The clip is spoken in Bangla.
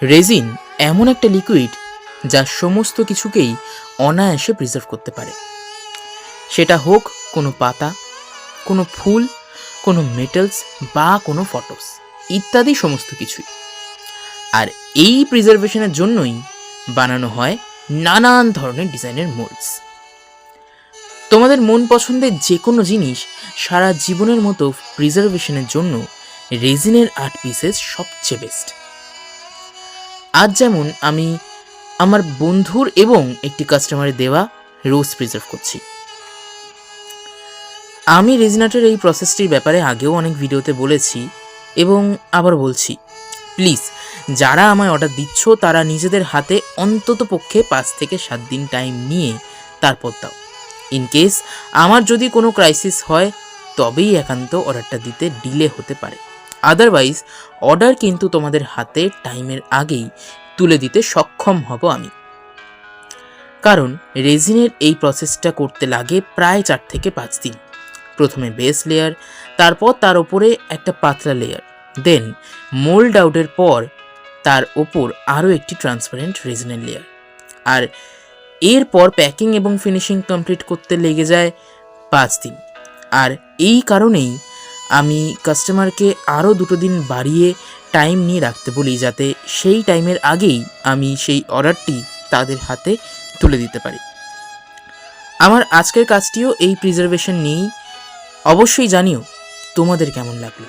রেজিন এমন একটা লিকুইড যা সমস্ত কিছুকেই অনায়াসে প্রিজার্ভ করতে পারে, সেটা হোক কোনো পাতা, কোনো ফুল, কোনো মেটালস বা কোনো ফটোস ইত্যাদি সমস্ত কিছুই। আর এই প্রিজার্ভেশনের জন্যই বানানো হয় নানান ধরনের ডিজাইনের মোল্ডস। তোমাদের মন পছন্দের যে কোনো জিনিস সারা জীবনের মতো প্রিজার্ভেশনের জন্য রেজিনের আর্ট পিসেস সবচেয়ে বেস্ট। আজ যেমন আমি আমার বন্ধুর এবং একটি কাস্টমারের দেওয়া রোজ প্রিজার্ভ করছি। আমি রেজিন আর্টের এই প্রসেসটির ব্যাপারে আগেও অনেক ভিডিওতে বলেছি এবং আবার বলছি, প্লিজ যারা আমায় অর্ডার দিচ্ছ তারা নিজেদের হাতে অন্তত পক্ষে 5 থেকে 7 দিন টাইম নিয়ে তারপর দাও। ইনকেস আমার যদি কোনো ক্রাইসিস হয় তবেই একান্ত অর্ডারটা দিতে ডিলে হতে পারে, আদারওয়াইজ অর্ডার কিন্তু তোমাদের হাতে টাইমের আগেই তুলে দিতে সক্ষম হব আমি। কারণ রেজিনের এই প্রসেসটা করতে লাগে প্রায় 4 থেকে 5 দিন। প্রথমে বেস লেয়ার, তারপর তার ওপরে একটা পাতলা লেয়ার, দেন মোল্ড আউটের পর তার ওপর আরও একটি ট্রান্সপারেন্ট রেজিনের লেয়ার, আর এরপর প্যাকিং এবং ফিনিশিং কমপ্লিট করতে লেগে যায় 5 দিন। আর এই কারণেই আমি কাস্টমারকে আরও 2 দিন বাড়িয়ে টাইম নিয়ে রাখতে বলি, যাতে সেই টাইমের আগেই আমি সেই অর্ডারটি তাদের হাতে তুলে দিতে পারি। আমার আজকের কাজটিও এই প্রিজার্ভেশন নিয়েই। অবশ্যই জানিও তোমাদের কেমন লাগলো।